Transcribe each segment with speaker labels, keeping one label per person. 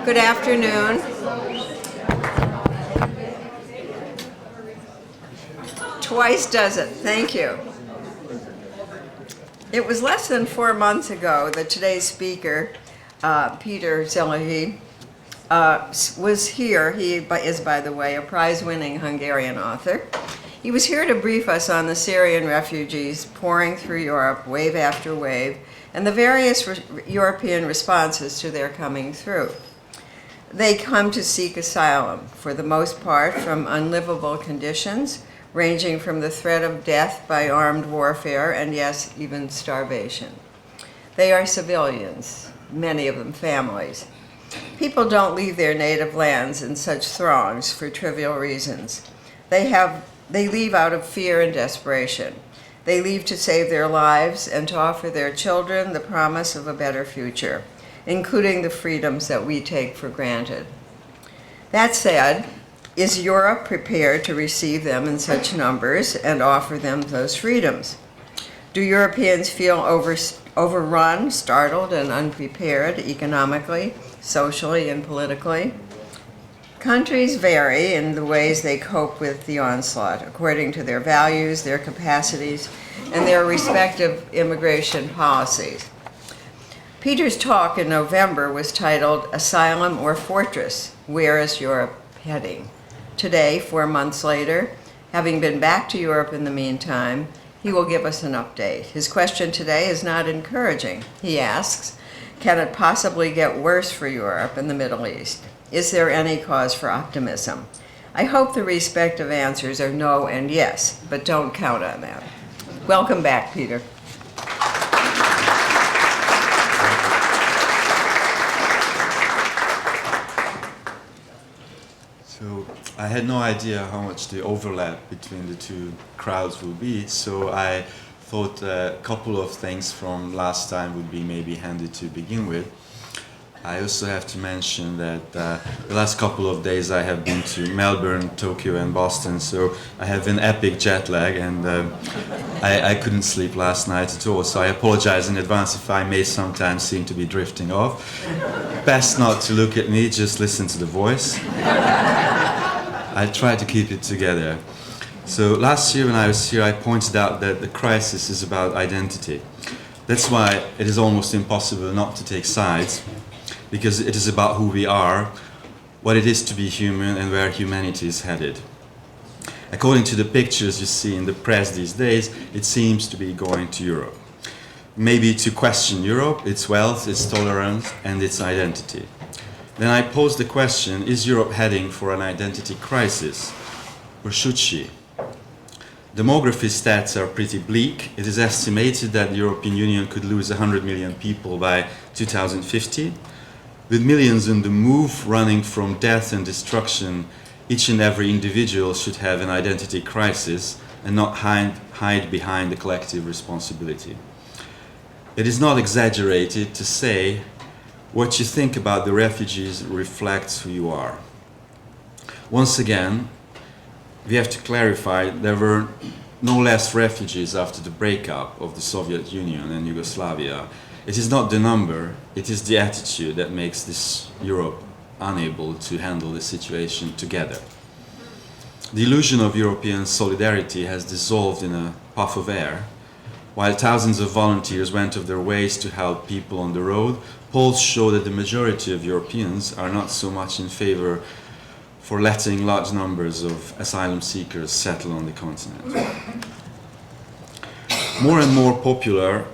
Speaker 1: Good afternoon. Twice does it. Thank you. It was less than 4 months ago that today's speaker, Peter Zilahy, was here. He is, by the way, a prize-winning Hungarian author. He was here to brief us on the Syrian refugees pouring through Europe, wave after wave, and the various European responses to their coming through. They come to seek asylum, for the most part from unlivable conditions, ranging from the threat of death by armed warfare and, yes, even starvation. They are civilians, many of them families. People don't leave their native lands in such throngs for trivial reasons. They leave out of fear and desperation. They leave to save their lives and to offer their children the promise of a better future, including the freedoms that we take for granted. That said, is Europe prepared to receive them in such numbers and offer them those freedoms? Do Europeans feel overrun, startled, and unprepared economically, socially, and politically? Countries vary in the ways they cope with the onslaught, according to their values, their capacities, and their respective immigration policies. Peter's talk in November was titled Asylum or Fortress? Where is Europe heading? Today, 4 months later, having been back to Europe in the meantime, he will give us an update. His question today is not encouraging. He asks, can it possibly get worse for Europe and the Middle East? Is there any cause for optimism? I hope the respective answers are no and yes, but don't count on that. Welcome back, Peter.
Speaker 2: So I had no idea how much the overlap between the two crowds would be, so I thought a couple of things from last time would be maybe handy to begin with. I also have to mention that the last couple of days I have been to Melbourne, Tokyo and Boston, so I have an epic jet lag and I couldn't sleep last night at all, so I apologize in advance if I may sometimes seem to be drifting off. Best not to look at me, just listen to the voice. I try to keep it together. So last year when I was here I pointed out that the crisis is about identity. That's why it is almost impossible not to take sides, because it is about who we are, what it is to be human, and where humanity is headed. According to the pictures you see in the press these days, it seems to be going to Europe. Maybe to question Europe, its wealth, its tolerance, and its identity. Then I pose the question, is Europe heading for an identity crisis? Or should she? Demography stats are pretty bleak. It is estimated that the European Union could lose 100 million people by 2050. With millions on the move, running from death and destruction, each and every individual should have an identity crisis and not hide behind the collective responsibility. It is not exaggerated to say what you think about the refugees reflects who you are. Once again, we have to clarify there were no less refugees after the breakup of the Soviet Union and Yugoslavia. It is not the number, it is the attitude that makes this Europe unable to handle the situation together. The illusion of European solidarity has dissolved in a puff of air. While thousands of volunteers went of their ways to help people on the road, polls show that the majority of Europeans are not so much in favor for letting large numbers of asylum seekers settle on the continent. More and more popular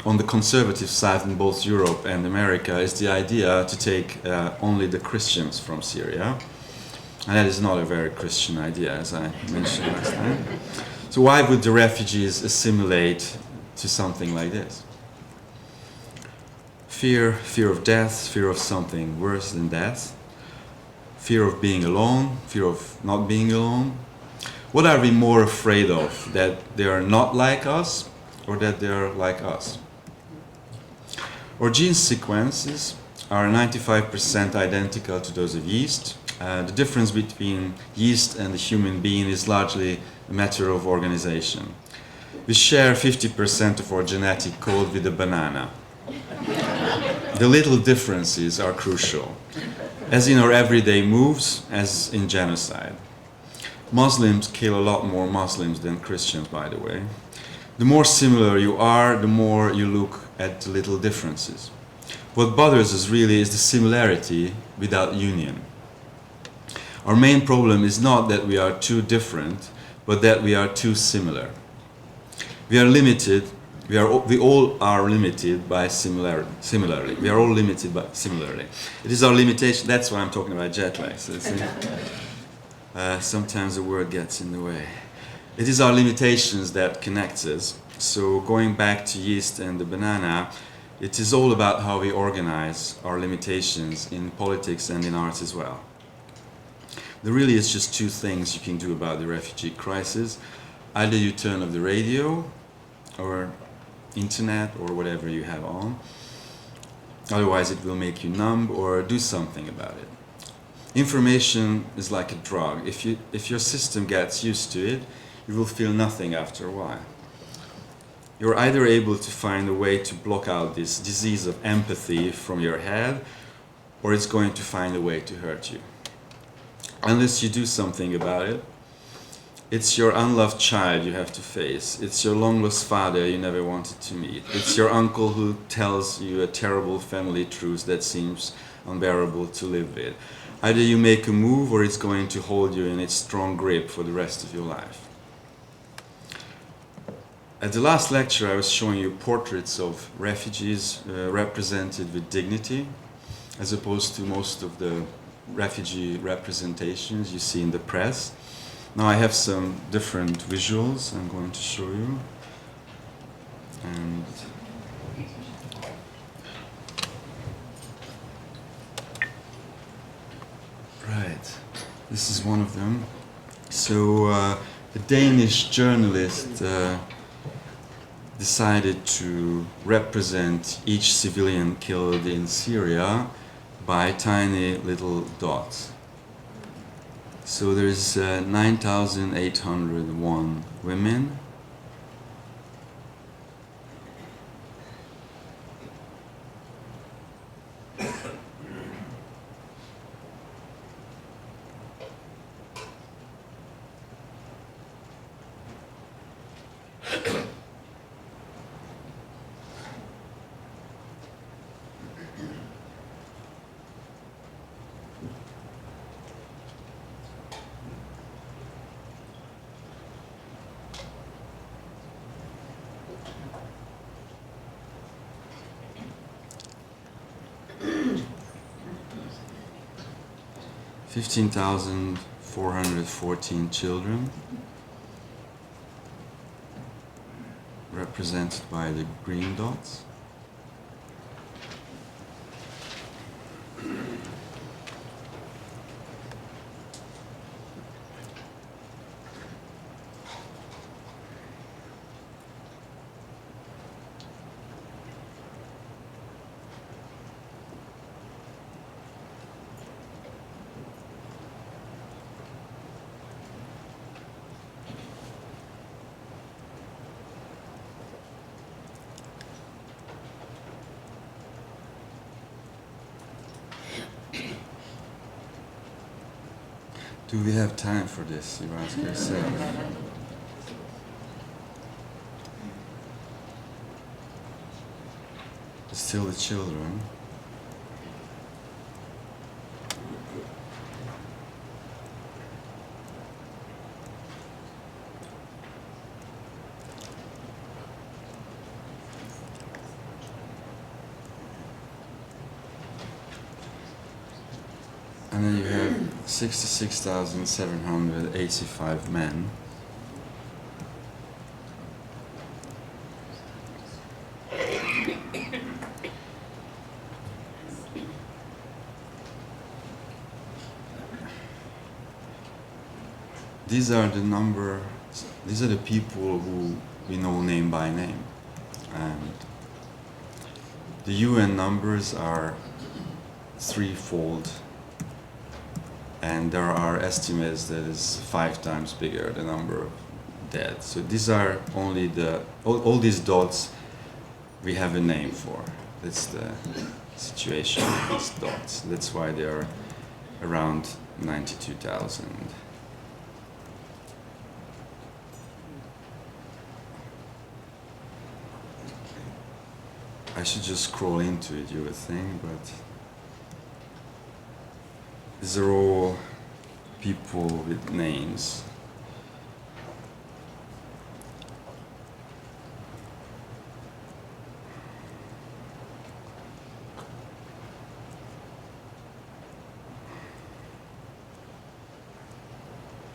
Speaker 2: on the conservative side in both Europe and America is the idea to take only the Christians from Syria. And that is not a very Christian idea, as I mentioned last time. So why would the refugees assimilate to something like this? Fear of death, fear of something worse than death, fear of being alone, fear of not being alone. What are we more afraid of? That they are not like us, or that they are like us? Our gene sequences are 95% identical to those of yeast. The difference between yeast and the human being is largely a matter of organization. We share 50% of our genetic code with a banana. The little differences are crucial, as in our everyday moves, as in genocide. Muslims kill a lot more Muslims than Christians, by the way. The more similar you are, the more you look at the little differences. What bothers us really is the similarity without union. Our main problem is not that we are too different, but that we are too similar. We are limited. We all are limited by similarly. We are all limited by similarly. It is our limitation. That's why I'm talking about jet lag. So sometimes the word gets in the way. It is our limitations that connect us. So going back to yeast and the banana, it is all about how we organize our limitations in politics and in arts as well. There really is just two things you can do about the refugee crisis. Either you turn off the radio or internet or whatever you have on. Otherwise it will make you numb, or do something about it. Information is like a drug. If your system gets used to it, you will feel nothing after a while. You're either able to find a way to block out this disease of empathy from your head, or it's going to find a way to hurt you. Unless you do something about it, it's your unloved child you have to face. It's your long-lost father you never wanted to meet. It's your uncle who tells you a terrible family truth that seems unbearable to live with. Either you make a move, or it's going to hold you in its strong grip for the rest of your life. At the last lecture, I was showing you portraits of refugees represented with dignity, as opposed to most of the refugee representations you see in the press. Now I have some different visuals I'm going to show you. And right, this is one of them. So a Danish journalist decided to represent each civilian killed in Syria by tiny little dots. So there's 9,801 women, $15,414 children, represented by the green dots. Do we have time for this, you ask yourself? Still the children. And then you have 66,785 men. These are the people who we know name by name. And the UN numbers are threefold. And there are estimates that is 5 times bigger, the number of dead. So these are only all these dots we have a name for. That's the situation of these dots. That's why they are around 92,000. I should just scroll into it, you would think, but these are all people with names.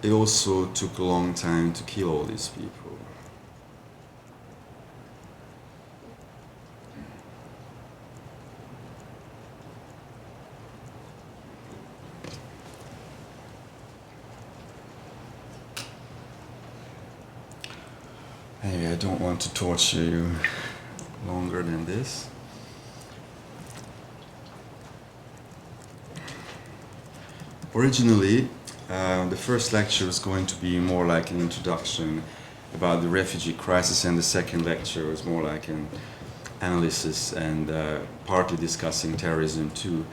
Speaker 2: It also took a long time to kill all these people. Anyway, I don't want to torture you longer than this. Originally, the first lecture was going to be more like an introduction about the refugee crisis, and the second lecture was more like an analysis and partly discussing terrorism too,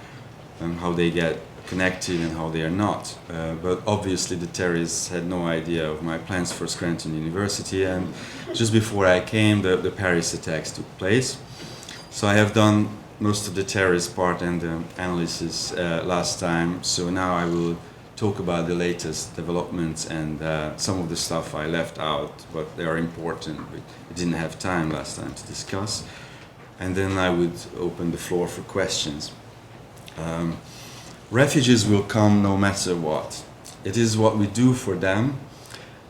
Speaker 2: and how they get connected and how they are not. But obviously the terrorists had no idea of my plans for Scranton University, and just before I came, the Paris attacks took place. So I have done most of the terrorist part and the analysis last time, so now I will talk about the latest developments and some of the stuff I left out, but they are important. We didn't have time last time to discuss. And then I would open the floor for questions. Refugees will come no matter what. It is what we do for them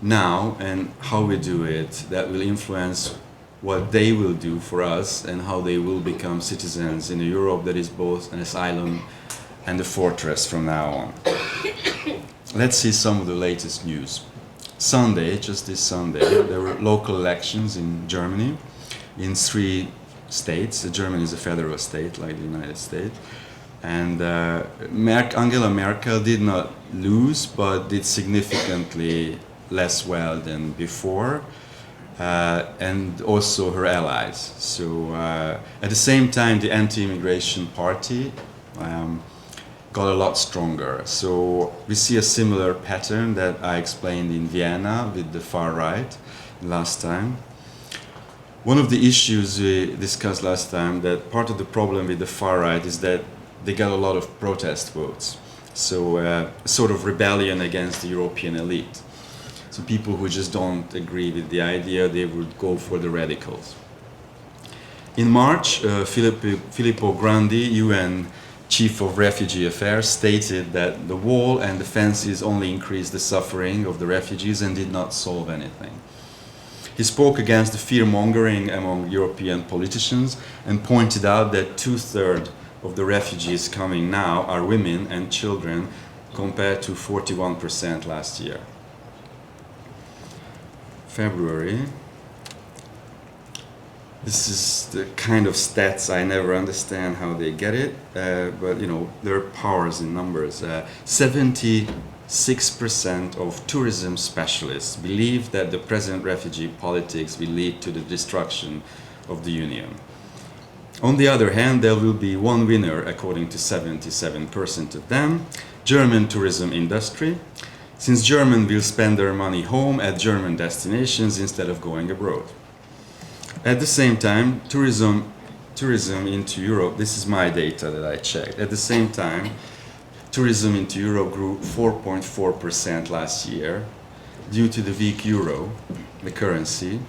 Speaker 2: now and how we do it that will influence what they will do for us and how they will become citizens in a Europe that is both an asylum and a fortress from now on. Let's see some of the latest news. Sunday, just this Sunday, there were local elections in Germany, in 3 states. Germany is a federal state like the United States. And Angela Merkel did not lose, but did significantly less well than before, and also her allies. So at the same time, the anti-immigration party got a lot stronger. So we see a similar pattern that I explained in Vienna with the far right last time. One of the issues we discussed last time, that part of the problem with the far right is that they got a lot of protest votes. So a sort of rebellion against the European elite. So people who just don't agree with the idea, they would go for the radicals. In March, Filippo Grandi, UN Chief of Refugee Affairs, stated that the wall and the fences only increased the suffering of the refugees and did not solve anything. He spoke against the fear-mongering among European politicians and pointed out that 2/3 of the refugees coming now are women and children, compared to 41% last year. February. This is the kind of stats I never understand how they get it, but you know, there are powers in numbers. 76% of tourism specialists believe that the present refugee politics will lead to the destruction of the Union. On the other hand, there will be one winner, according to 77% of them, German tourism industry, since Germans will spend their money home at German destinations instead of going abroad. At the same time, tourism into Europe, this is my data that I checked, at the same time, tourism into Europe grew 4.4% last year due to the weak euro, the currency.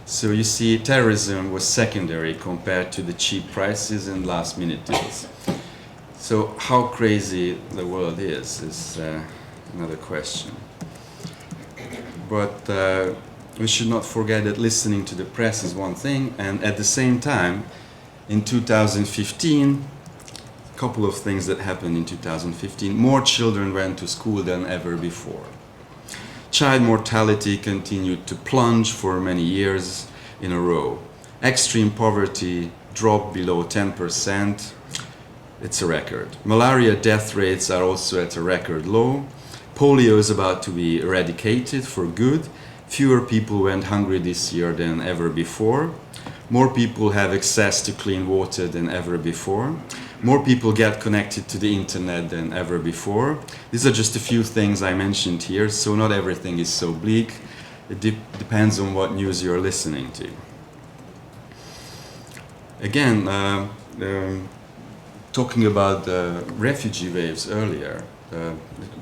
Speaker 2: So you see, terrorism was secondary compared to the cheap prices and last-minute deals. So how crazy the world is another question. But we should not forget that listening to the press is one thing, and at the same time, in 2015, a couple of things that happened in 2015, more children went to school than ever before. Child mortality continued to plunge for many years in a row. Extreme poverty dropped below 10%. It's a record. Malaria death rates are also at a record low. Polio is about to be eradicated for good. Fewer people went hungry this year than ever before. More people have access to clean water than ever before. More people get connected to the internet than ever before. These are just a few things I mentioned here, so not everything is so bleak. It depends on what news you're listening to. Again, talking about the refugee waves earlier,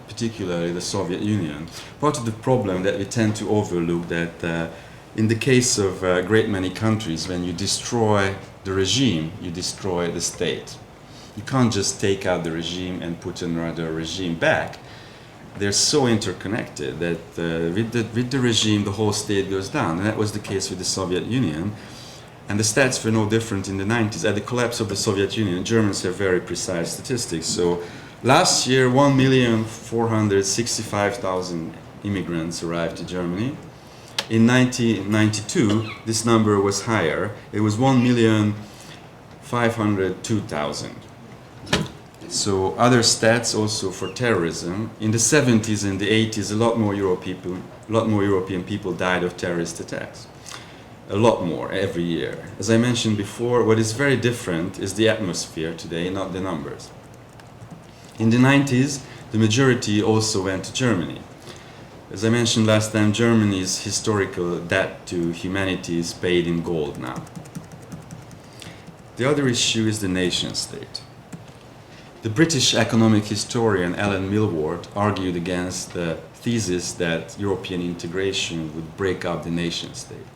Speaker 2: particularly the Soviet Union, part of the problem that we tend to overlook that in the case of a great many countries, when you destroy the regime, you destroy the state. You can't just take out the regime and put another regime back. They're so interconnected that with the regime, the whole state goes down. And that was the case with the Soviet Union. And the stats were no different in the 90s. At the collapse of the Soviet Union, Germans have very precise statistics. So last year, 1,465,000 immigrants arrived to Germany. In 1992, this number was higher. It was 1,502,000. So other stats also for terrorism. In the 70s and the 80s, a lot more European people died of terrorist attacks. A lot more every year. As I mentioned before, what is very different is the atmosphere today, not the numbers. In the 90s, the majority also went to Germany. As I mentioned last time, Germany's historical debt to humanity is paid in gold now. The other issue is the nation state. The British economic historian Alan Milward argued against the thesis that European integration would break up the nation state.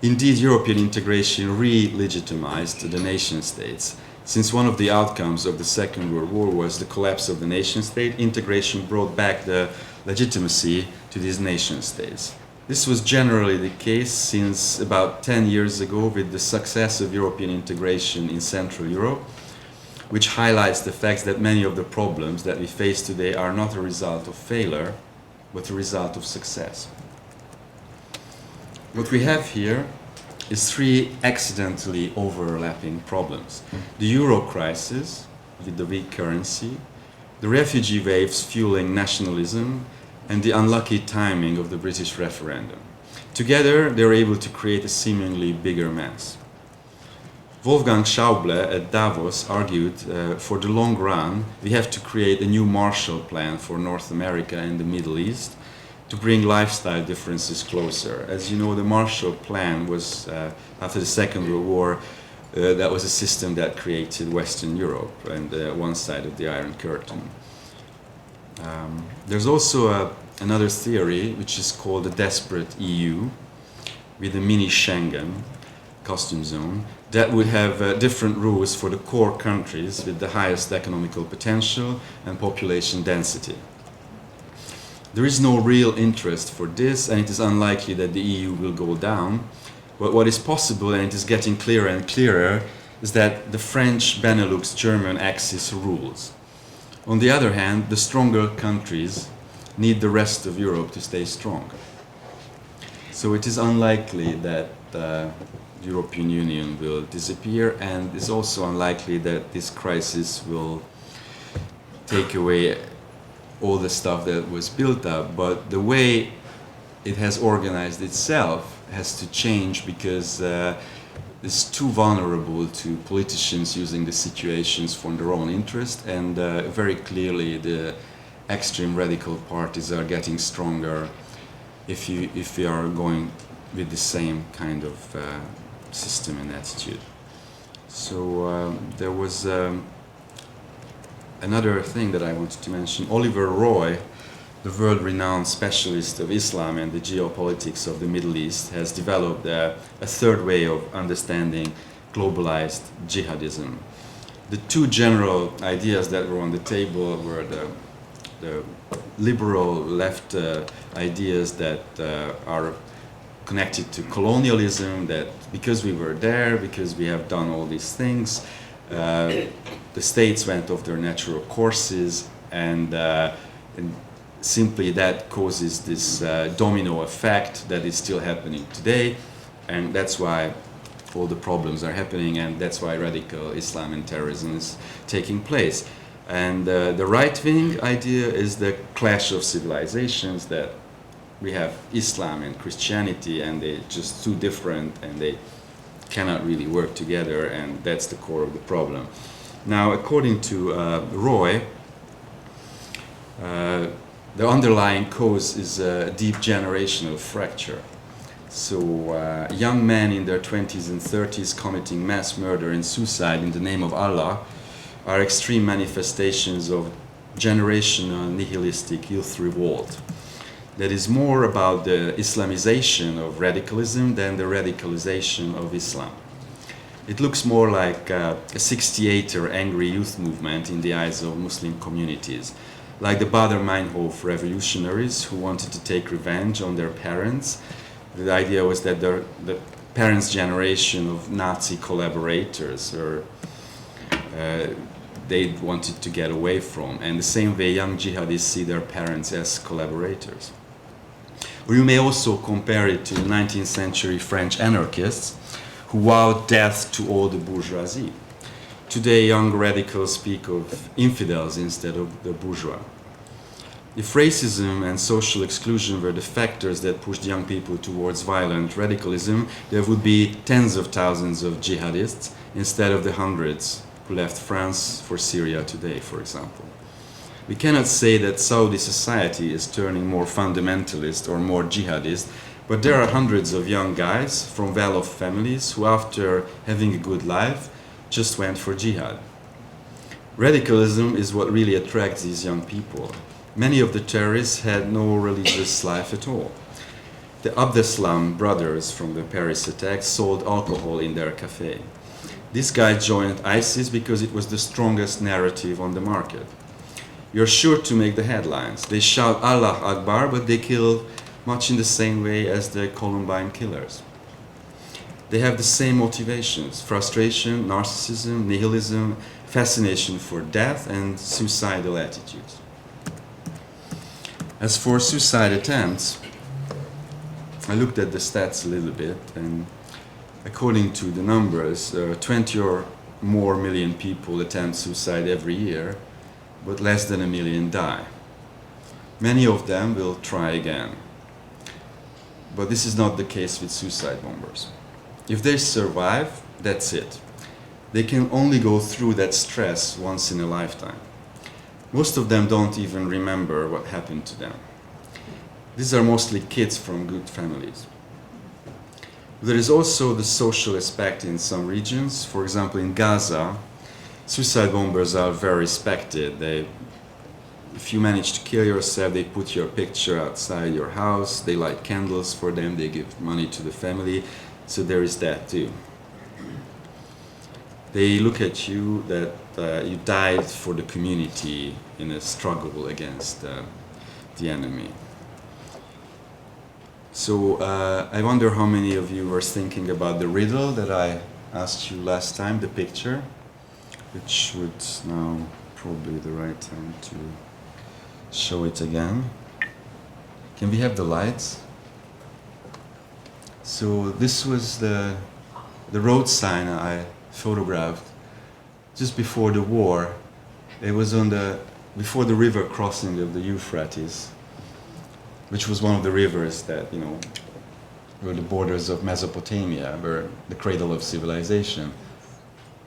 Speaker 2: Indeed, European integration re-legitimized the nation states. Since one of the outcomes of the Second World War was the collapse of the nation state, integration brought back the legitimacy to these nation states. This was generally the case since about 10 years ago with the success of European integration in Central Europe, which highlights the fact that many of the problems that we face today are not a result of failure, but a result of success. What we have here is three accidentally overlapping problems. The euro crisis with the weak currency, the refugee waves fueling nationalism, and the unlucky timing of the British referendum. Together, they're able to create a seemingly bigger mess. Wolfgang Schauble at Davos argued for the long run, we have to create a new Marshall Plan for North America and the Middle East to bring lifestyle differences closer. As you know, the Marshall Plan was, after the Second World War, that was a system that created Western Europe and one side of the Iron Curtain. There's also another theory which is called the desperate EU with a mini Schengen custom zone that would have different rules for the core countries with the highest economical potential and population density. There is no real interest for this, and it is unlikely that the EU will go down. But what is possible, and it is getting clearer and clearer, is that the French, Benelux, German axis rules. On the other hand, the stronger countries need the rest of Europe to stay strong. So it is unlikely that the European Union will disappear, and it's also unlikely that this crisis will take away all the stuff that was built up. But the way it has organized itself has to change because it's too vulnerable to politicians using the situations for their own interest, and very clearly the extreme radical parties are getting stronger if we are going with the same kind of system and attitude. So there was another thing that I wanted to mention. Oliver Roy, the world-renowned specialist of Islam and the geopolitics of the Middle East, has developed a third way of understanding globalized jihadism. The two general ideas that were on the table were the liberal left ideas that are connected to colonialism, that because we were there, because we have done all these things, the states went off their natural courses, and simply that causes this domino effect that is still happening today, and that's why all the problems are happening, and that's why radical Islam and terrorism is taking place. And the right-wing idea is the clash of civilizations, that we have Islam and Christianity, and they're just too different, and they cannot really work together, and that's the core of the problem. Now, according to Roy, the underlying cause is a deep generational fracture. So young men in their 20s and 30s committing mass murder and suicide in the name of Allah are extreme manifestations of generational nihilistic youth revolt. That is more about the Islamization of radicalism than the radicalization of Islam. It looks more like a 68er angry youth movement in the eyes of Muslim communities, like the Baader-Meinhof revolutionaries who wanted to take revenge on their parents. The idea was that the parents' generation of Nazi collaborators, or they wanted to get away from, and the same way young jihadists see their parents as collaborators. Or you may also compare it to the 19th century French anarchists who vowed death to all the bourgeoisie. Today, young radicals speak of infidels instead of the bourgeois. If racism and social exclusion were the factors that pushed young people towards violent radicalism, there would be tens of thousands of jihadists instead of the hundreds who left France for Syria today, for example. We cannot say that Saudi society is turning more fundamentalist or more jihadist, but there are hundreds of young guys from well-off families who, after having a good life, just went for jihad. Radicalism is what really attracts these young people. Many of the terrorists had no religious life at all. The Abdeslam brothers from the Paris attacks sold alcohol in their cafe. This guy joined ISIS because it was the strongest narrative on the market. You're sure to make the headlines. They shout Allah Akbar, but they kill much in the same way as the Columbine killers. They have the same motivations: frustration, narcissism, nihilism, fascination for death, and suicidal attitudes. As for suicide attempts, I looked at the stats a little bit, and according to the numbers, 20 or more million people attempt suicide every year, but less than 1 million die. Many of them will try again. But this is not the case with suicide bombers. If they survive, that's it. They can only go through that stress once in a lifetime. Most of them don't even remember what happened to them. These are mostly kids from good families. There is also the social aspect in some regions. For example, in Gaza, suicide bombers are very respected. If you manage to kill yourself, they put your picture outside your house, they light candles for them, they give money to the family, so there is that too. They look at you that you died for the community in a struggle against the enemy. So I wonder how many of you were thinking about the riddle that I asked you last time, the picture, which would now probably the right time to show it again. Can we have the lights? So this was the road sign I photographed just before the war. It was before the river crossing of the Euphrates, which was one of the rivers that, were the borders of Mesopotamia, were the cradle of civilization.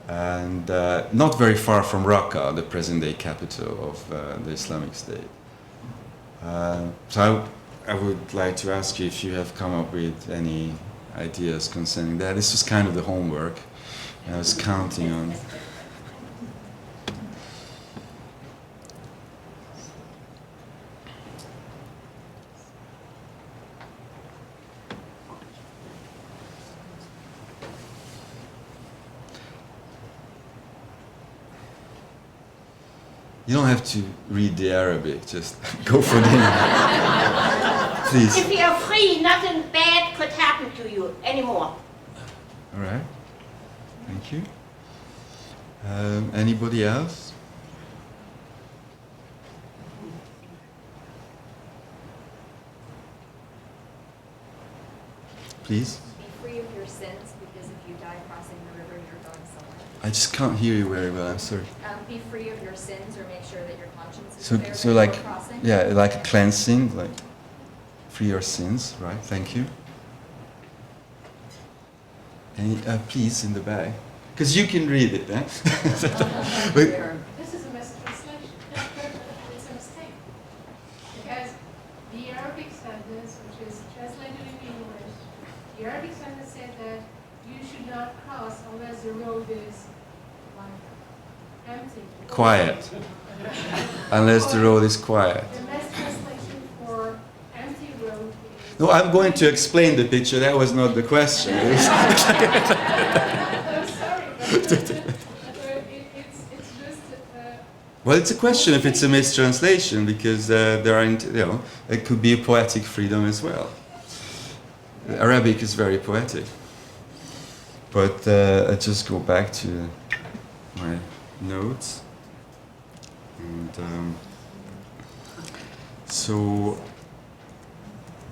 Speaker 2: And not very far from Raqqa, the present-day capital of the Islamic State. So I would like to ask you if you have come up with any ideas concerning that. This was kind of the homework. I was counting on. You don't have to read the Arabic, just go for the Please.
Speaker 3: If you are free, nothing bad could happen to you anymore.
Speaker 2: All right. Thank you. Anybody else? Please.
Speaker 4: Be free of your sins, because if you die crossing the river, you're going somewhere.
Speaker 2: I just can't hear you very well. I'm sorry.
Speaker 4: Be free of your sins, or make sure that your conscience is
Speaker 2: So,
Speaker 4: clear
Speaker 2: so
Speaker 4: before
Speaker 2: like,
Speaker 4: crossing.
Speaker 2: yeah, like a cleansing, like free your sins, right? Thank you. Please, in the back. Because you can read it, eh?
Speaker 5: This is a mistranslation. It's a mistake. Because the Arabic sentence, which is translated in English, the Arabic sentence said that you should not cross unless the road is like empty.
Speaker 2: Quiet. Unless the road is quiet.
Speaker 5: The mistranslation for empty road is...
Speaker 2: No, I'm going to explain the picture. That was not the question.
Speaker 5: I'm sorry, but it's just...
Speaker 2: Well, it's a question if it's a mistranslation, because there aren't, it could be a poetic freedom as well. Arabic is very poetic. But I just go back to my notes. And so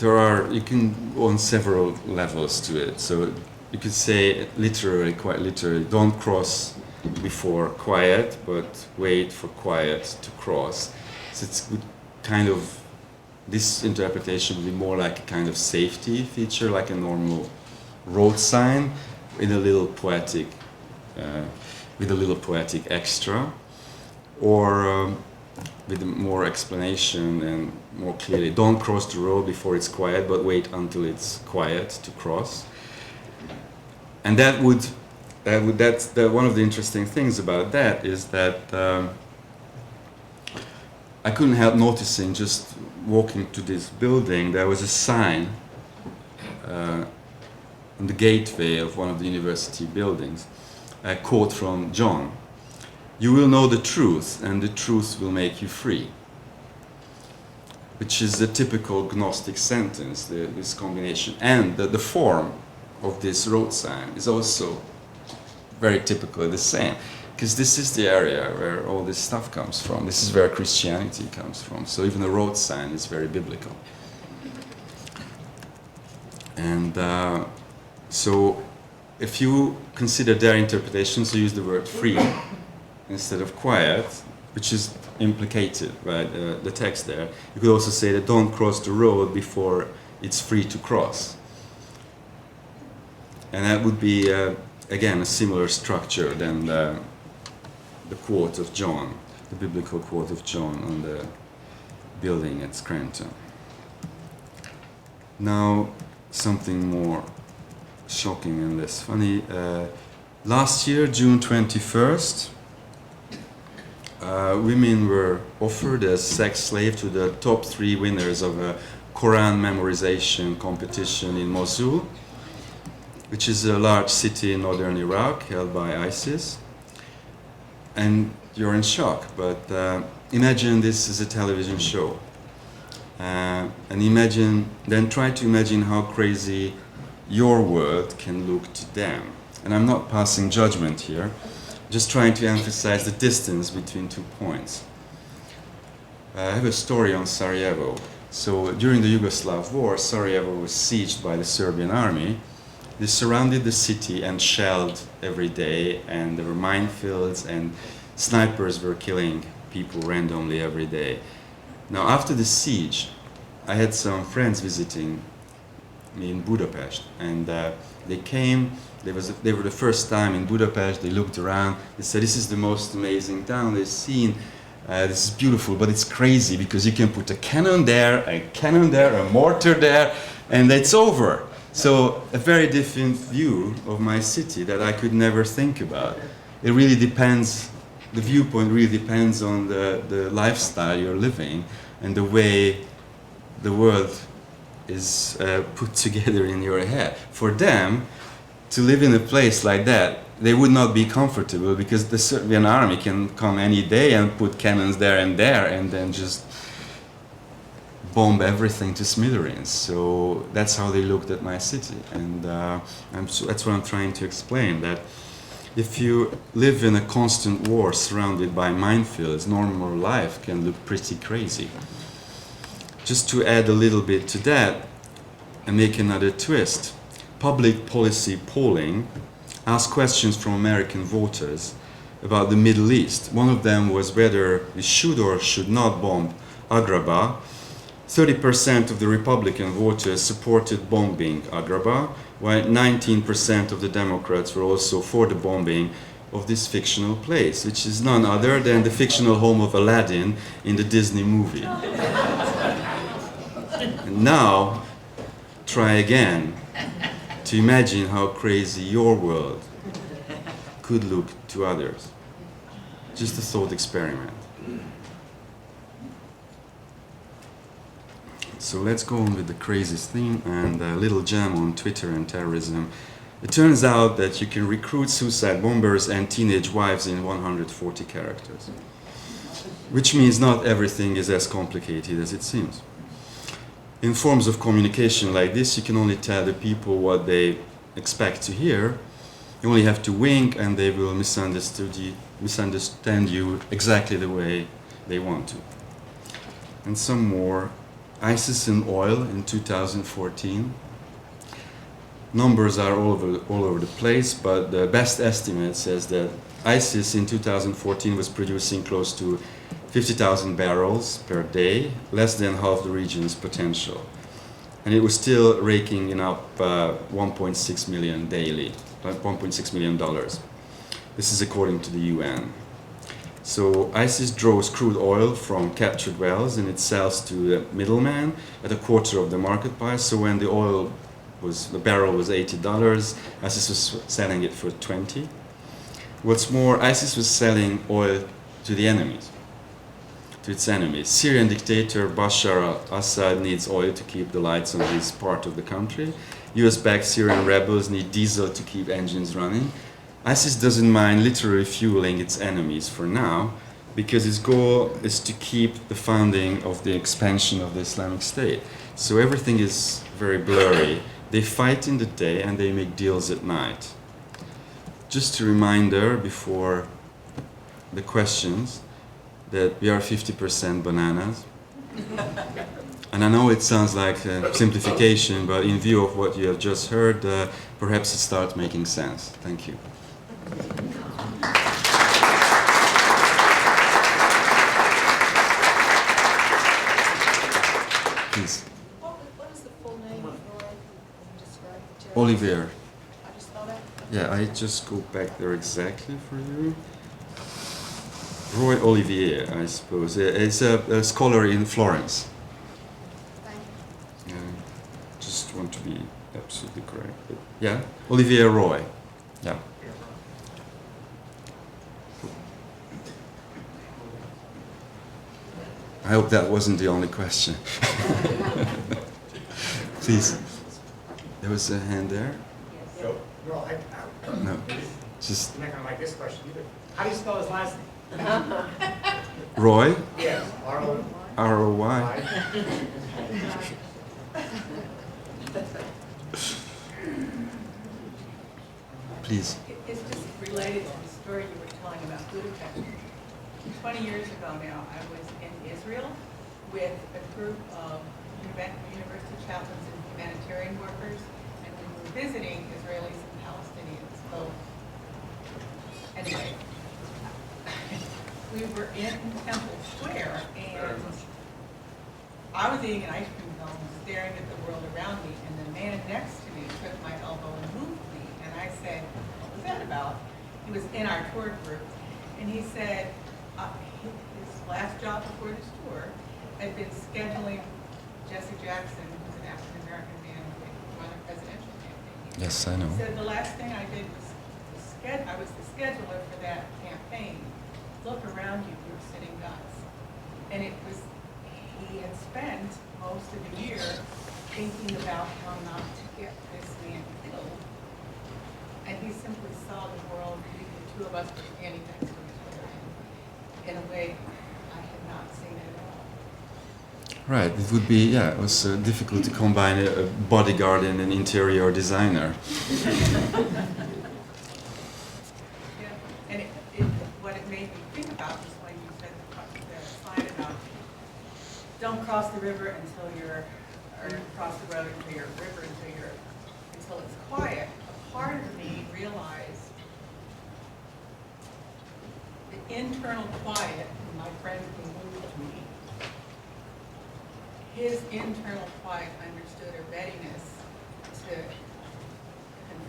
Speaker 2: you can go on several levels to it. So you could say literally, quite literally, don't cross before quiet, but wait for quiet to cross. So it's kind of, this interpretation would be more like a kind of safety feature, like a normal road sign with a little poetic, extra, or with more explanation and more clearly, don't cross the road before it's quiet, but wait until it's quiet to cross. And that's one of the interesting things about that is that I couldn't help noticing, just walking to this building, there was a sign on the gateway of one of the university buildings, a quote from John: "You will know the truth, and the truth will make you free," which is the typical Gnostic sentence, this combination. And the form of this road sign is also very typically the same, because this is the area where all this stuff comes from. This is where Christianity comes from. So even the road sign is very biblical. And so if you consider their interpretations, they use the word free instead of quiet, which is implicated by the text there. You could also say that don't cross the road before it's free to cross. And that would be, again, a similar structure than the quote of John, the biblical quote of John on the building at Scranton. Now, something more shocking and less funny. Last year, June 21st, women were offered as sex slaves to the top 3 winners of a Quran memorization competition in Mosul, which is a large city in northern Iraq held by ISIS. And you're in shock, but imagine this is a television show. And try to imagine how crazy your world can look to them. And I'm not passing judgment here, just trying to emphasize the distance between 2 points. I have a story on Sarajevo. So during the Yugoslav war, Sarajevo was sieged by the Serbian army. They surrounded the city and shelled every day, and there were minefields, and snipers were killing people randomly every day. Now, after the siege, I had some friends visiting me in Budapest, and they came. They were the first time in Budapest. They looked around. They said, "This is the most amazing town they've seen. This is beautiful, but it's crazy because you can put a cannon there, a mortar there, and it's over." So a very different view of my city that I could never think about. It really depends, the viewpoint really depends on the lifestyle you're living and the way the world is put together in your head. For them, to live in a place like that, they would not be comfortable because the Serbian army can come any day and put cannons there and then just bomb everything to smithereens. So that's how they looked at my city, and that's what I'm trying to explain, that if you live in a constant war surrounded by minefields, normal life can look pretty crazy. Just to add a little bit to that and make another twist, public policy polling asked questions from American voters about the Middle East. One of them was whether we should or should not bomb Agrabah. 30% of the Republican voters supported bombing Agrabah, while 19% of the Democrats were also for the bombing of this fictional place, which is none other than the fictional home of Aladdin in the Disney movie. And now, try again to imagine how crazy your world could look to others. Just a thought experiment. So let's go on with the craziest thing and a little gem on Twitter and terrorism. It turns out that you can recruit suicide bombers and teenage wives in 140 characters. Which means not everything is as complicated as it seems. In forms of communication like this, you can only tell the people what they expect to hear. You only have to wink and they will misunderstand you exactly the way they want to. And some more. ISIS in oil in 2014. Numbers are all over the place, but the best estimate says that ISIS in 2014 was producing close to 50,000 barrels per day, less than half the region's potential. And it was still raking in up 1.6 million daily, $1.6 million. This is according to the UN. So ISIS draws crude oil from captured wells and it sells to the middleman at a quarter of the market price. So when the barrel was $80, ISIS was selling it for $20. What's more, ISIS was selling oil to the enemies, to its enemies. Syrian dictator Bashar al-Assad needs oil to keep the lights on his part of the country. US-backed Syrian rebels need diesel to keep engines running. ISIS doesn't mind literally fueling its enemies for now, because its goal is to keep the funding of the expansion of the Islamic State. So everything is very blurry. They fight in the day and they make deals at night. Just a reminder before the questions that we are 50% bananas. And I know it sounds like a simplification, but in view of what you have just heard, perhaps it starts making sense. Thank you. Please.
Speaker 6: What is the full name of Roy? Describe the terrorist.
Speaker 2: Olivier.
Speaker 6: I just thought it.
Speaker 2: Yeah, I just go back there exactly for you. Roy Olivier, I suppose. He's a scholar in Florence.
Speaker 6: Thank you.
Speaker 2: Just want to be absolutely correct. But yeah, Olivier Roy. Yeah. I hope that wasn't the only question. Please. There was a hand there?
Speaker 7: No,
Speaker 2: No. Just
Speaker 7: I'm not gonna like this question either. How do you spell his last name?
Speaker 2: Roy?
Speaker 7: Yes, R-O.
Speaker 2: R-O-Y. Please.
Speaker 8: It's just related to the story you were telling about Budapest. 20 years ago now, I was in Israel with a group of university chaplains and humanitarian workers, and we were visiting Israelis and Palestinians both. Anyway, we were in Temple Square, and I was eating an ice cream cone, staring at the world around me, and the man next to me took my elbow and moved me, and I said, "What was that about?" He was in our tour group, and he said his last job before this tour had been scheduling Jesse Jackson, who's an African-American man who won a presidential campaign.
Speaker 2: Yes, I know.
Speaker 8: He said the last thing I did was I was the scheduler for that campaign. Look around you, you're sitting ducks. And it was, he had spent most of the year thinking about how not to get this man killed. And he simply saw the world, the two of us were standing next to each other in a way I had not seen it at all.
Speaker 2: Right, it would be, yeah, it was difficult to combine a bodyguard and an interior designer.
Speaker 8: Yeah, and what it made me think about was when you said the sign about don't cross the river until you're, or cross the road until you're river until it's quiet. A part of me realized the internal quiet, and my friend can move to me. His internal quiet understood a readiness to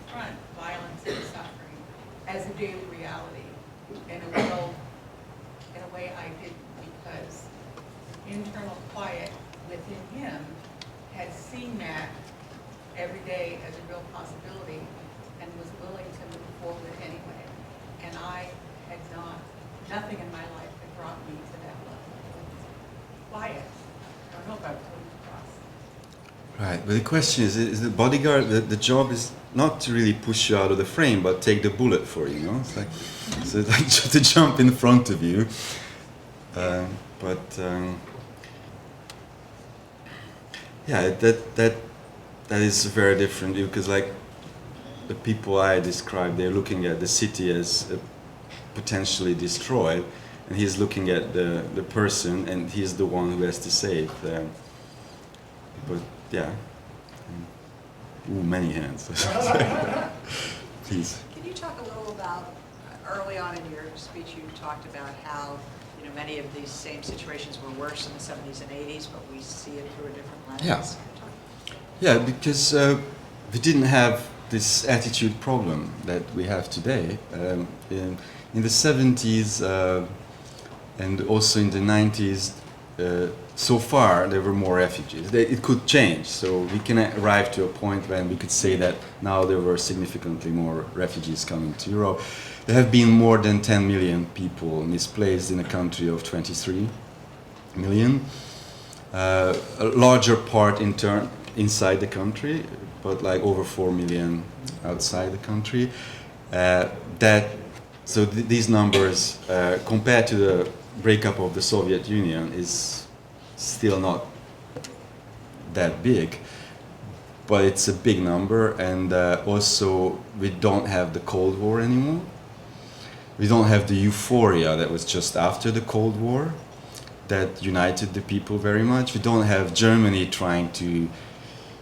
Speaker 8: confront violence and suffering as a daily reality in a world, in a way I didn't, because internal quiet within him had seen that every day as a real possibility and was willing to move forward anyway. And I had nothing in my life had brought me to that level. Quiet. I don't know if I've told you across.
Speaker 2: Right, but the question is the bodyguard, the job is not to really push you out of the frame, but take the bullet for you, you know? It's like, so it's like to jump in front of you. Yeah, that is very different, because like the people I described, they're looking at the city as potentially destroyed, and he's looking at the person, and he's the one who has to save them. But yeah, ooh, many hands. Please.
Speaker 6: Can you talk a little about, early on in your speech you talked about how many of these same situations were worse in the 70s and 80s, but we see it through a different lens.
Speaker 2: Yeah. Yeah, because we didn't have this attitude problem that we have today. In the 70s and also in the 90s, so far there were more refugees. It could change, so we can arrive to a point when we could say that now there were significantly more refugees coming to Europe. There have been more than 10 million people misplaced in a country of 23 million. A larger part inside the country, but like over 4 million outside the country. These numbers, compared to the breakup of the Soviet Union, is still not that big, but it's a big number. And also we don't have the Cold War anymore. We don't have the euphoria that was just after the Cold War that united the people very much. We don't have Germany trying to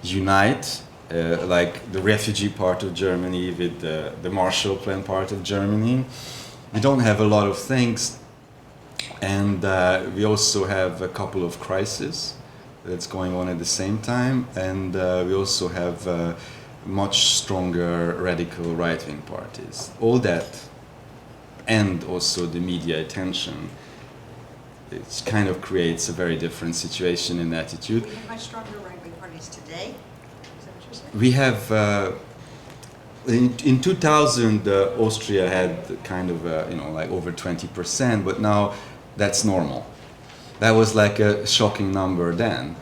Speaker 2: unite, like the refugee part of Germany with the Marshall Plan part of Germany. We don't have a lot of things, and we also have a couple of crises that's going on at the same time, and we also have much stronger radical right-wing parties. All that, and also the media attention, it kind of creates a very different situation in attitude.
Speaker 6: We have much stronger right-wing parties today? Is that what you're saying?
Speaker 2: We have, in 2000, Austria had kind of, like over 20%, but now that's normal. That was like a shocking number then.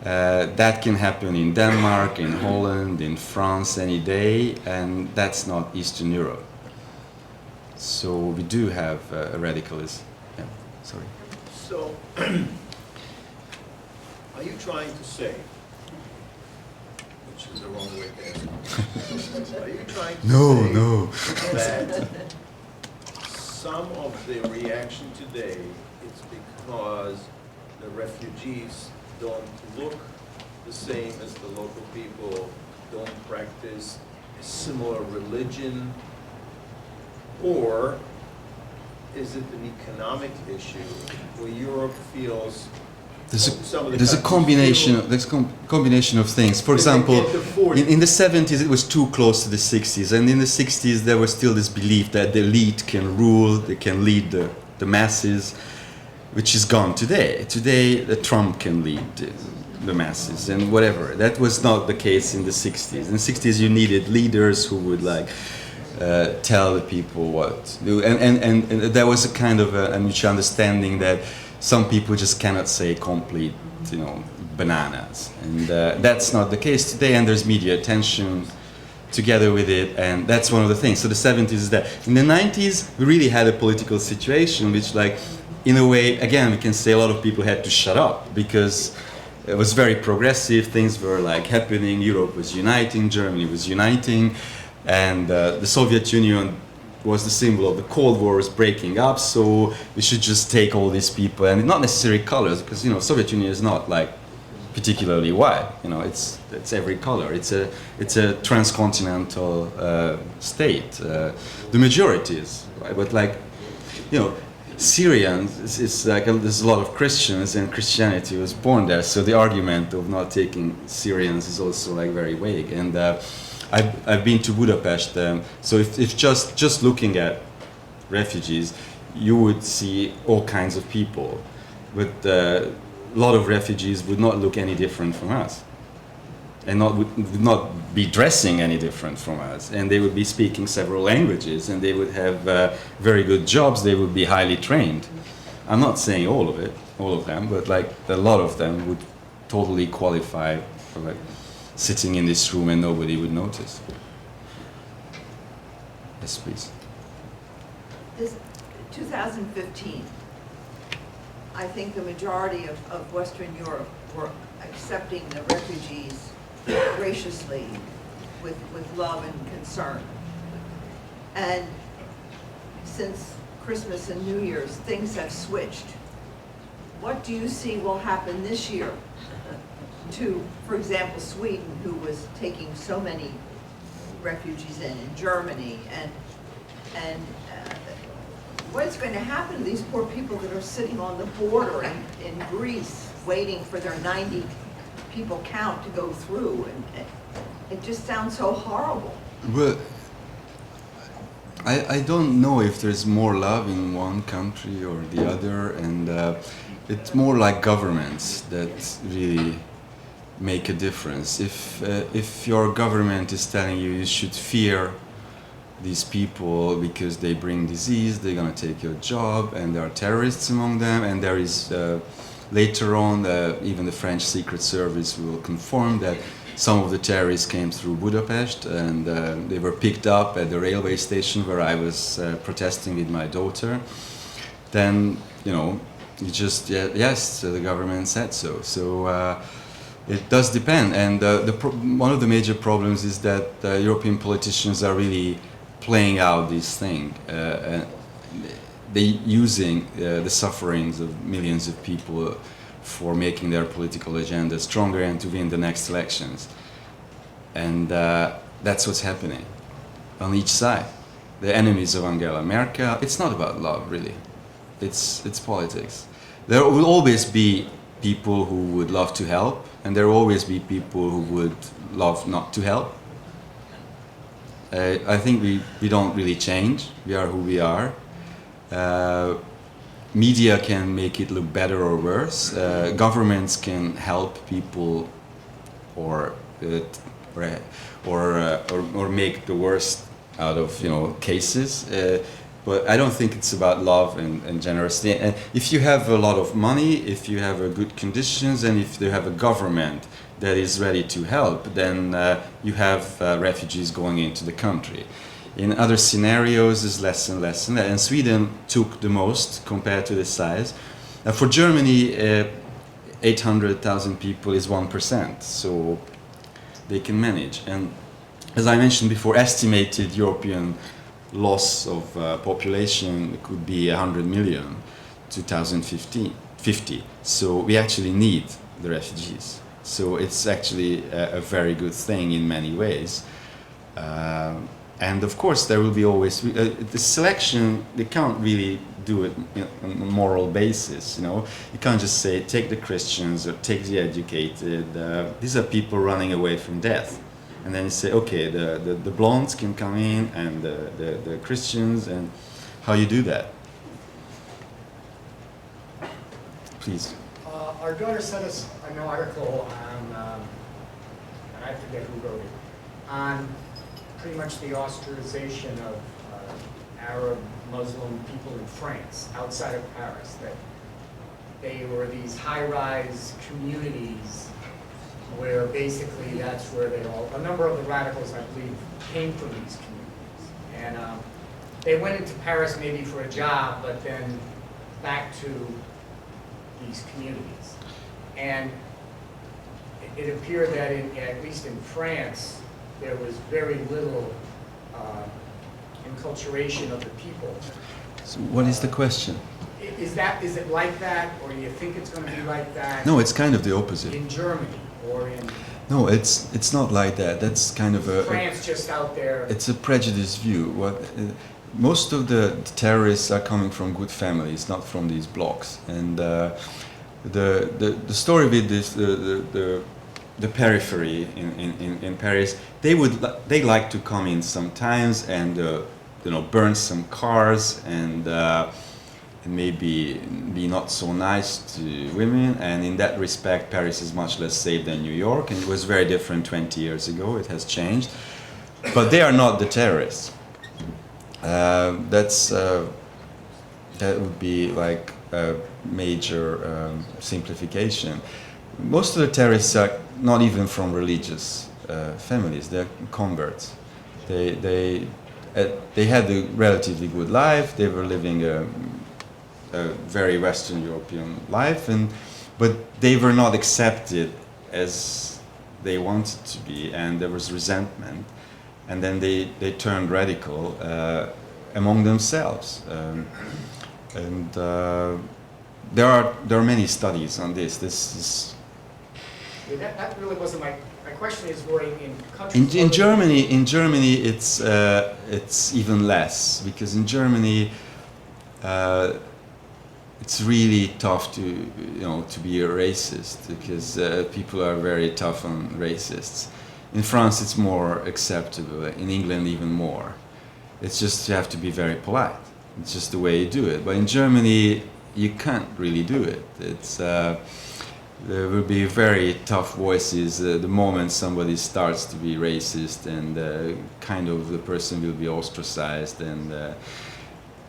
Speaker 2: That can happen in Denmark, in Holland, in France any day, and that's not Eastern Europe. So we do have a radicalism. Yeah, sorry.
Speaker 9: So, are you trying to say, which is the wrong way to ask, are you trying to say that some of the reaction today is because the refugees don't look the same as the local people, don't practice a similar religion, or is it an economic issue where Europe feels
Speaker 2: there's a combination of things. For example, in the 70s it was too close to the 60s, and in the 60s there was still this belief that the elite can rule, they can lead the masses, which is gone today. Today Trump can lead the masses and whatever. That was not the case in the 60s. In the 60s you needed leaders who would tell the people what to do, and there was a kind of a mutual understanding that some people just cannot say complete, bananas, and that's not the case today. And there's media attention together with it, and that's one of the things. So the 70s is that. In the 90s, we really had a political situation which, in a way, again, we can say a lot of people had to shut up because it was very progressive. Things were happening. Europe was uniting. Germany was uniting. And the Soviet Union was the symbol of the Cold War was breaking up, so we should just take all these people, and not necessarily colors, because Soviet Union is not particularly white. It's every color. It's a transcontinental state. The majority is, right? But Syrians is there's a lot of Christians, and Christianity was born there. So the argument of not taking Syrians is also very vague. And I've been to Budapest, so if just looking at refugees, you would see all kinds of people, but a lot of refugees would not look any different from us, and would not be dressing any different from us, and they would be speaking several languages, and they would have very good jobs. They would be highly trained. I'm not saying all of them, but like a lot of them would totally qualify for like sitting in this room and nobody would notice. Yes, please.
Speaker 10: This 2015, I think the majority of Western Europe were accepting the refugees graciously with love and concern. And since Christmas and New Year's, things have switched. What do you see will happen this year to, for example, Sweden, who was taking so many refugees in Germany, and what's going to happen to these poor people that are sitting on the border in Greece, waiting for their 90 people count to go through? And it just sounds so horrible.
Speaker 2: Well, I don't know if there's more love in one country or the other, and it's more like governments that really make a difference. If your government is telling you you should fear these people because they bring disease, they're gonna take your job, and there are terrorists among them, and there is later on even the French Secret Service will confirm that some of the terrorists came through Budapest, and they were picked up at the railway station where I was protesting with my daughter. Then, you know, you just, yes, the government said so. So it does depend, and one of the major problems is that European politicians are really playing out this thing. They using the sufferings of millions of people for making their political agenda stronger and to win the next elections. And that's what's happening on each side. The enemies of Angela Merkel, it's not about love, really. It's politics. There will always be people who would love to help, and there will always be people who would love not to help. I think we don't really change. We are who we are. Media can make it look better or worse. Governments can help people or make the worst out of, you know, cases. But I don't think it's about love and generosity. And if you have a lot of money, if you have good conditions, and if you have a government that is ready to help, then you have refugees going into the country. In other scenarios, it's less and less. And Sweden took the most compared to the size. For Germany, 800,000 people is 1%, so they can manage. And as I mentioned before, estimated European loss of population could be 100 million 2050. So we actually need the refugees. So it's actually a very good thing in many ways. And of course, there will be always the selection. They can't really do it on a moral basis. You know, you can't just say take the Christians or take the educated. These are people running away from death, and then you say, okay, the blondes can come in, and the Christians, and how you do that? Please.
Speaker 7: Our daughter sent us an article on, and I forget who wrote it, on pretty much the ostracization of Arab Muslim people in France, outside of Paris, that they were these high-rise communities where basically that's where a number of the radicals, I believe, came from these communities. And they went into Paris maybe for a job, but then back to these communities. And it appeared that at least in France, there was very little enculturation of the people.
Speaker 2: So what is the question?
Speaker 7: Is it like that, or do you think it's going to be like that?
Speaker 2: No, it's kind of the opposite.
Speaker 7: In Germany or in
Speaker 2: No, it's not like that. That's kind of
Speaker 7: France, just out there.
Speaker 2: It's a prejudiced view. Most of the terrorists are coming from good families, not from these blocks. And the story with this, the the periphery in Paris, they like to come in sometimes and burn some cars and maybe be not so nice to women. And in that respect, Paris is much less safe than New York, and it was very different 20 years ago. It has changed, but they are not the terrorists. That would be like a major simplification. Most of the terrorists are not even from religious families. They're converts. They had a relatively good life. They were living a very Western European life, but they were not accepted as they wanted to be, and there was resentment. And then they turned radical among themselves. There are many studies on this. This is
Speaker 7: That really wasn't my question. Is more in countries.
Speaker 2: In Germany, it's even less, because in Germany, it's really tough to be a racist, because people are very tough on racists. In France, it's more acceptable. In England, even more. It's just you have to be very polite. It's just the way you do it. But in Germany, you can't really do it. There will be very tough voices the moment somebody starts to be racist, and kind of the person will be ostracized. And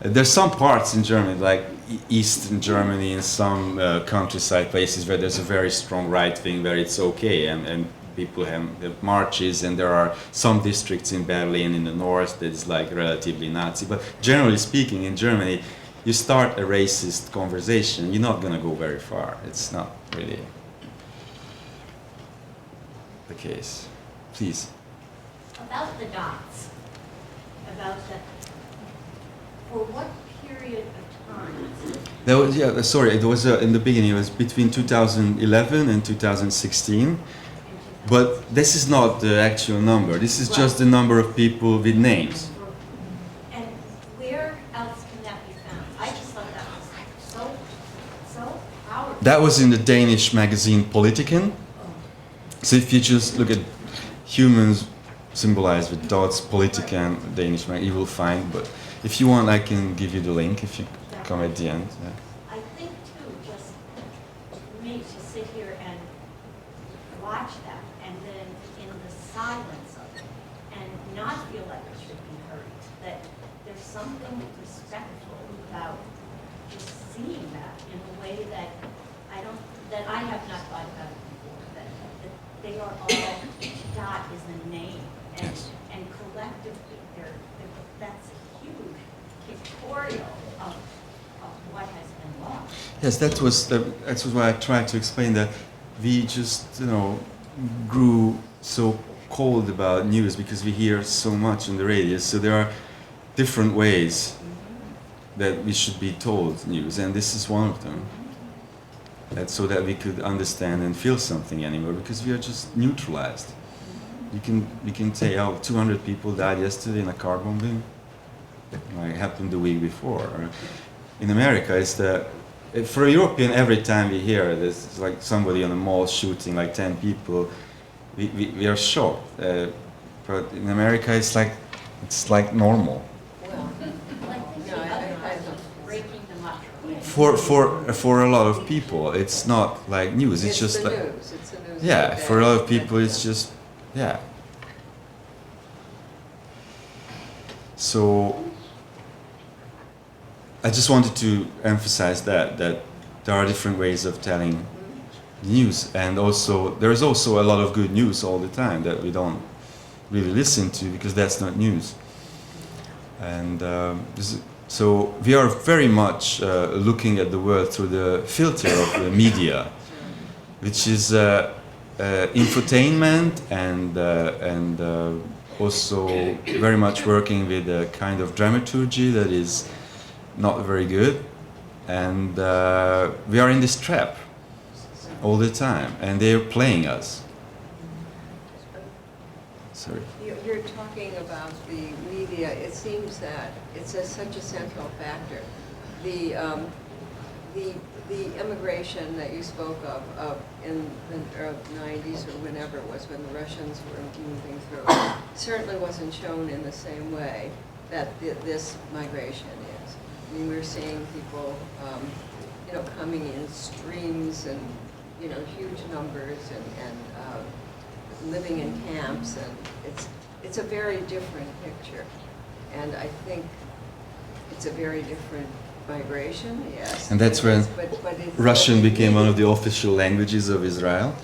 Speaker 2: there's some parts in Germany, like Eastern Germany, in some countryside places where there's a very strong right wing, where it's okay, and people have marches, and there are some districts in Berlin in the north that is like relatively Nazi. But generally speaking, in Germany, you start a racist conversation, you're not going to go very far. It's not really the case. Please.
Speaker 3: About the dots, for what period of time?
Speaker 2: There was, sorry, it was in the beginning, it was between 2011 and 2016. But this is not the actual number. This is just the number of people with names.
Speaker 3: And where else can that be found? I just thought that was so powerful.
Speaker 2: That was in the Danish magazine Politiken. So if you just look at humans symbolized with dots, Politiken, Danish magazine, you will find. But if you want, I can give you the link if you come at the end. Yeah.
Speaker 3: I think too, just for me to sit here and watch that, and then in the silence of it, and not feel like it should be heard, that there's something respectful about just seeing that in a way that I have not thought about it before, that they are all, dot is a name, and collectively that's a huge pictorial of what has been lost.
Speaker 2: Yes, that was why I tried to explain that we just, grew so cold about news because we hear so much on the radio. So there are different ways that we should be told news, and this is one of them. That's so that we could understand and feel something anymore, because we are just neutralized. You can say, 200 people died yesterday in a car bombing. It happened the week before. Or in America, for a European, every time we hear this, like somebody on a mall shooting like 10 people, we are shocked. But in America, it's like normal.
Speaker 3: Well, I think the other part of breaking them up.
Speaker 2: For a lot of people, it's not like news. It's just like
Speaker 10: news. It's the news.
Speaker 2: Yeah, for a lot of people, it's just yeah. So I just wanted to emphasize that there are different ways of telling news, and also there is also a lot of good news all the time that we don't really listen to because that's not news. And so we are very much looking at the world through the filter of the media, which is infotainment and also very much working with a kind of dramaturgy that is not very good, and we are in this trap all the time, and they're playing us. Sorry.
Speaker 11: You're talking about the media. It seems that it's such a central factor. the immigration that you spoke of in the 90s or whenever it was when the Russians were moving through, certainly wasn't shown in the same way that this migration is. I mean, we're seeing people, coming in streams and, huge numbers and living in camps, and it's a very different picture. And I think it's a very different migration, yes.
Speaker 2: And that's when
Speaker 11: but it's
Speaker 2: Russian became one of the official languages of Israel.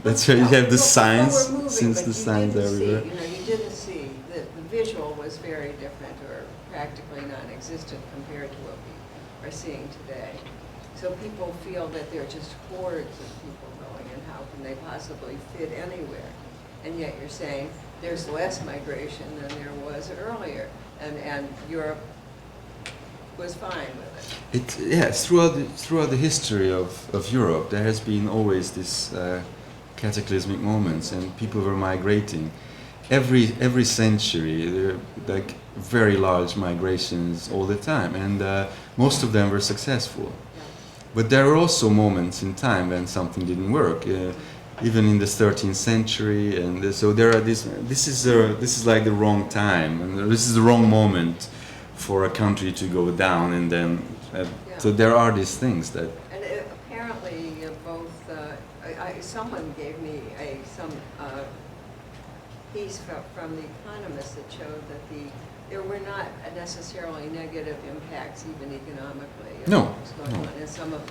Speaker 2: That's where you have the signs, since the signs everywhere.
Speaker 11: You didn't see, the visual was very different or practically non-existent compared to what we are seeing today. So people feel that they're just hordes of people going, and how can they possibly fit anywhere? And yet you're saying there's less migration than there was earlier, and Europe was fine with it.
Speaker 2: Yes, throughout the history of Europe, there has been always this cataclysmic moments, and people were migrating. Every century, there are like very large migrations all the time, and most of them were successful. But there are also moments in time when something didn't work, even in the 13th century, and so there are this is like the wrong time, and this is the wrong moment for a country to go down, and then so there are these things that. And
Speaker 11: apparently, both someone gave me some piece from The Economist that showed that there were not necessarily negative impacts, even economically.
Speaker 2: No.
Speaker 11: What was going on, and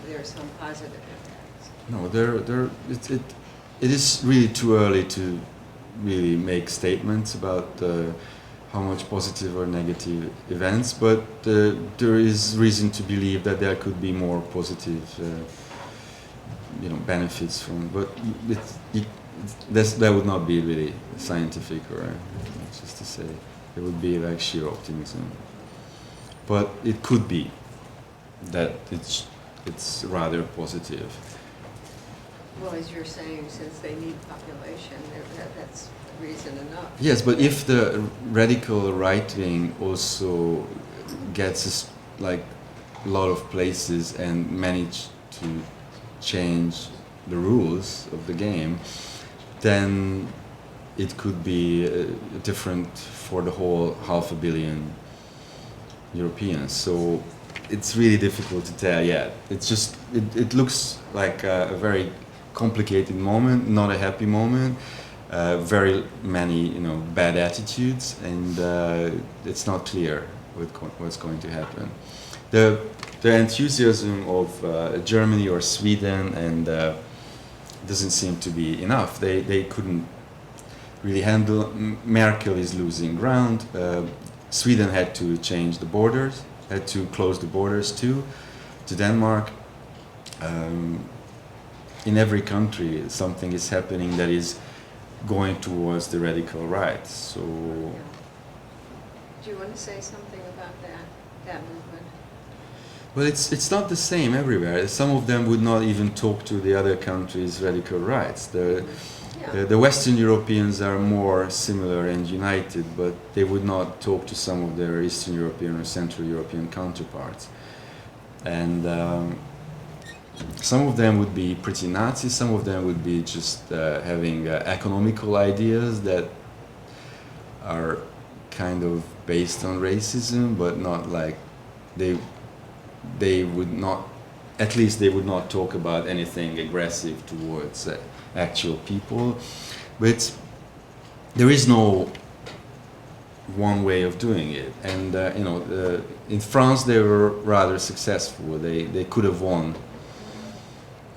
Speaker 11: there are some positive impacts.
Speaker 2: No, it is really too early to really make statements about how much positive or negative events, but there is reason to believe that there could be more positive, benefits from. But that would not be really scientific, or it's just to say it would be like sheer optimism. But it could be that it's rather positive.
Speaker 11: Well, as you're saying, since they need population, that's reason enough.
Speaker 2: Yes, but if the radical right wing also gets like a lot of places and manage to change the rules of the game, then it could be different for the whole 500 million Europeans. So it's really difficult to tell yet. It's just it looks like a very complicated moment, not a happy moment. Very many, bad attitudes, and it's not clear what's going to happen. The enthusiasm of Germany or Sweden and doesn't seem to be enough. They couldn't really handle. Merkel is losing ground. Sweden had to change the borders, had to close the borders too, to Denmark. In every country, something is happening that is going towards the radical right. So,
Speaker 11: do you want to say something about that movement?
Speaker 2: Well, it's not the same everywhere. Some of them would not even talk to the other countries' radical rights. The Western Europeans are more similar and united, but they would not talk to some of their Eastern European or Central European counterparts. And some of them would be pretty Nazi, some of them would be just having economical ideas that are kind of based on racism, but not like they would not, at least they would not talk about anything aggressive towards actual people. But there is no one way of doing it, and in France they were rather successful. They could have won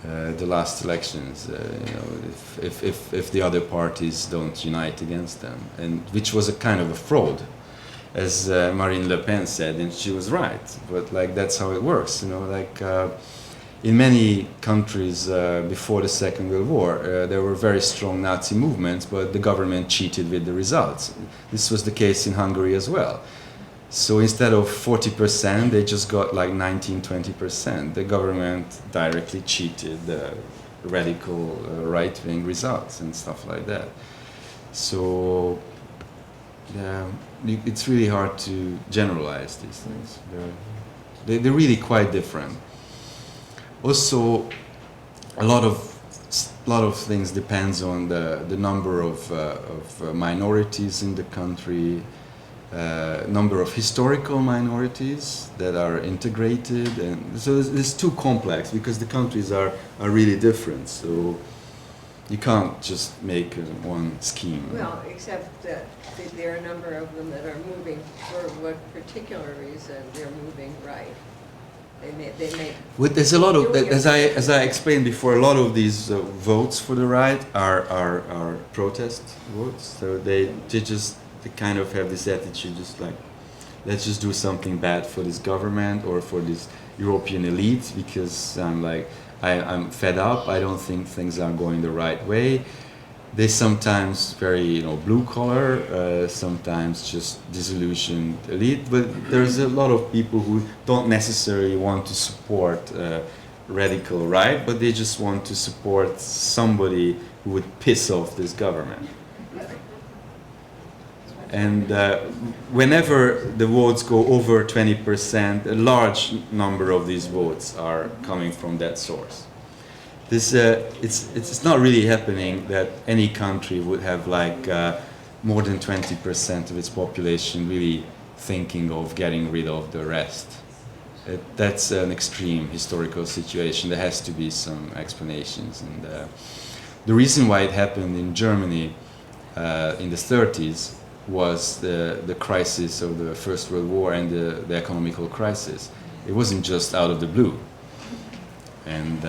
Speaker 2: the last elections, if the other parties don't unite against them, and which was a kind of a fraud, as Marine Le Pen said, and she was right. But that's how it works, in many countries before the Second World War, there were very strong Nazi movements, but the government cheated with the results. This was the case in Hungary as well. So instead of 40%, they just got 19-20%. The government directly cheated the radical right-wing results and stuff like that. So it's really hard to generalize these things. They're really quite different. Also, a lot of things depends on the number of minorities in the country, number of historical minorities that are integrated, and so it's too complex because the countries are really different. So you can't just make one scheme.
Speaker 11: Well, except that there are a number of them that are moving, for what particular reason they're moving right. They make.
Speaker 2: Well, there's a lot of, as I explained before, a lot of these votes for the right are protest votes. So they kind of have this attitude, just like, let's just do something bad for this government or for this European elite, because I'm fed up. I don't think things are going the right way. They sometimes very blue collar, sometimes just disillusioned elite. But there's a lot of people who don't necessarily want to support radical right, but they just want to support somebody who would piss off this government. And whenever the votes go over 20%, a large number of these votes are coming from that source. This it's not really happening that any country would have more than 20% of its population really thinking of getting rid of the rest. That's an extreme historical situation. There has to be some explanations, and the reason why it happened in Germany in the 30s was the crisis of the First World War and the economical crisis. It wasn't just out of the blue. And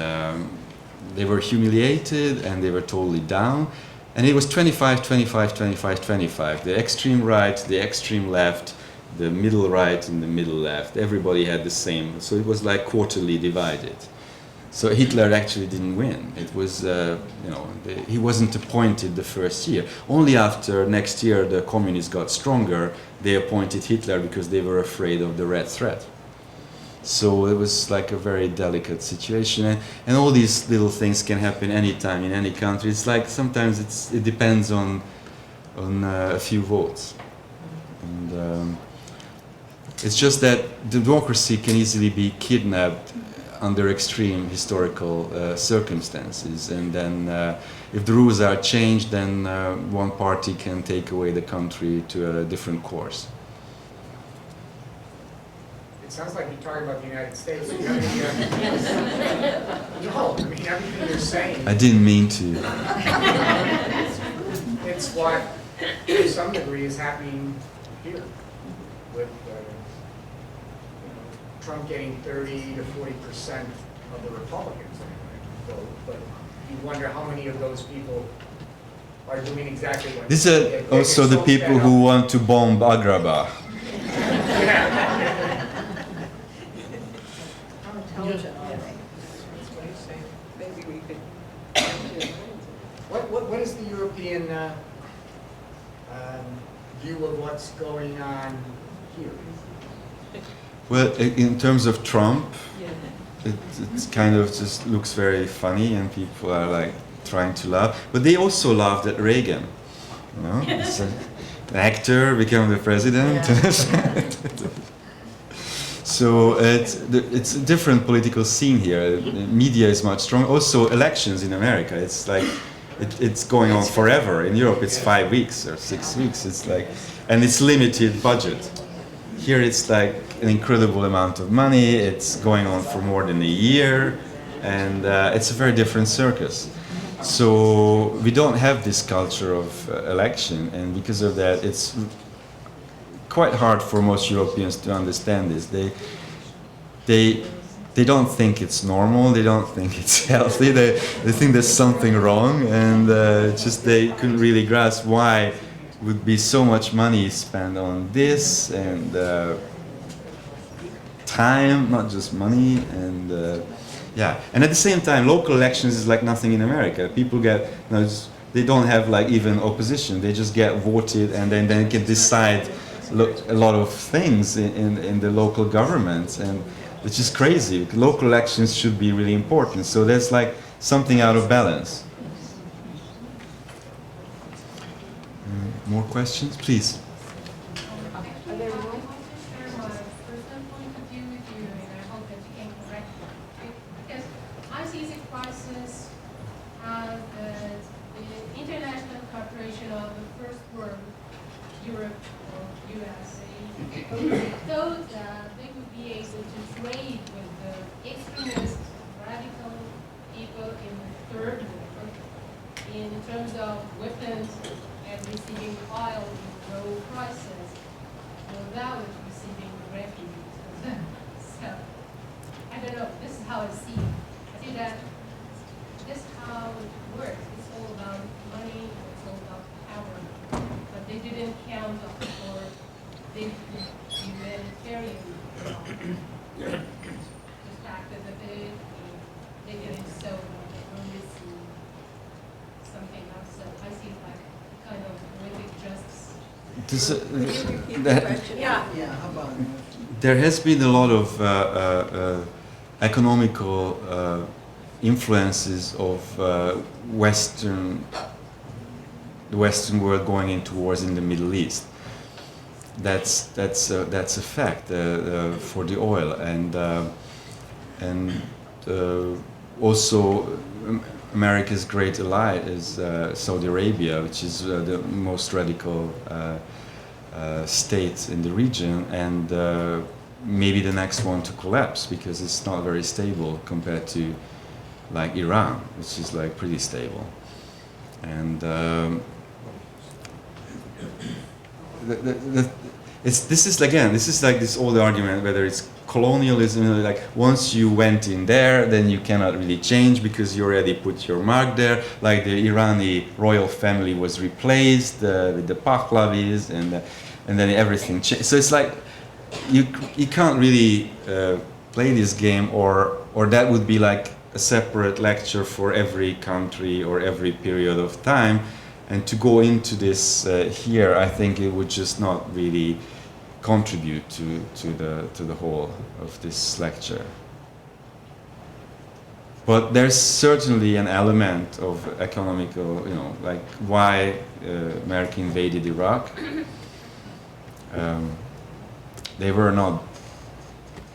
Speaker 2: they were humiliated and they were totally down. And it was 25, 25, 25, 25. The extreme right, the extreme left, the middle right and the middle left. Everybody had the same. So it was like quarterly divided. So Hitler actually didn't win. It was, he wasn't appointed the first year. Only after next year the communists got stronger, they appointed Hitler because they were afraid of the red threat. So it was like a very delicate situation, and all these little things can happen anytime in any country. It's like sometimes it depends on a few votes, and it's just that democracy can easily be kidnapped under extreme historical circumstances, and then if the rules are changed, then one party can take away the country to a different course.
Speaker 7: It sounds like you're talking about the United States. No, I mean, everything you're saying.
Speaker 2: I didn't mean to.
Speaker 7: It's what, to some degree, is happening here with Trump getting 30 to 40% of the Republicans vote, but you wonder how many of those people are doing exactly what.
Speaker 2: These are also the people who want to bomb Agrabah.
Speaker 11: Maybe we could.
Speaker 7: What is the European view of what's going on here?
Speaker 2: Well, in terms of Trump, it's kind of just looks very funny, and people are trying to laugh. But they also laughed at Reagan. It's an actor became the president. Yeah. So it's a different political scene here. Media is much stronger. Also, elections in America, it's it's going on forever. In Europe, it's 5 weeks or 6 weeks. It's and it's limited budget. Here, it's an incredible amount of money. It's going on for more than a year, and it's a very different circus. So we don't have this culture of election, and because of that, it's quite hard for most Europeans to understand this. They don't think it's normal. They don't think it's healthy. They think there's something wrong, and just they couldn't really grasp why would be so much money spent on this, and time, not just money, and and at the same time, local elections is like nothing in America. People get they don't have even opposition. They just get voted, and then they can decide a lot of things in the local governments, and which is crazy. Local elections should be really important. So there's something out of balance. More questions, please.
Speaker 5: I want to share my personal point of view with you, and I hope that you can correct me. Because weapons and receiving oil in low prices without receiving refugees. So, I don't know, this is how I see it. I see that this is how it works. It's all about money, it's all about power. But they didn't count on for the humanitarian just acted a bit, they didn't so they only see something else. So I see it like kind of poetic justice.
Speaker 2: There has been a lot of economical influences of the Western world going into wars in the Middle East. That's a fact for the oil, and also America's great ally is Saudi Arabia, which is the most radical state in the region, and maybe the next one to collapse because it's not very stable compared to like Iran, which is like pretty stable, and this is like this old argument whether it's colonialism, like once you went in there then you cannot really change because you already put your mark there, like the Irani royal family was replaced with the Pahlavis, and then everything changed. So it's like you can't really play this game, or that would be like a separate lecture for every country or every period of time. And to go into this here, I think it would just not really contribute to the whole of this lecture. But there's certainly an element of economical, like why America invaded Iraq. They were not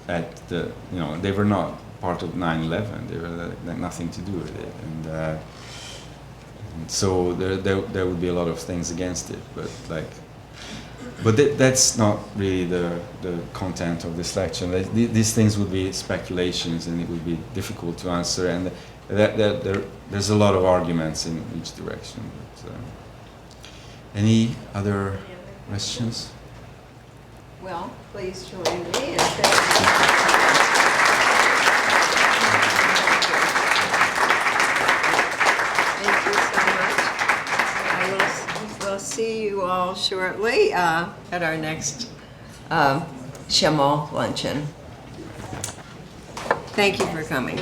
Speaker 2: they were not part of 9/11. They were like nothing to do with it, and so there would be a lot of things against it, but that's not really the content of this lecture. These things would be speculations, and it would be difficult to answer, and there's a lot of arguments in each direction. But, any other questions?
Speaker 11: Well, please join me in thanking see you all shortly at our next Schemel luncheon. Thank you for coming.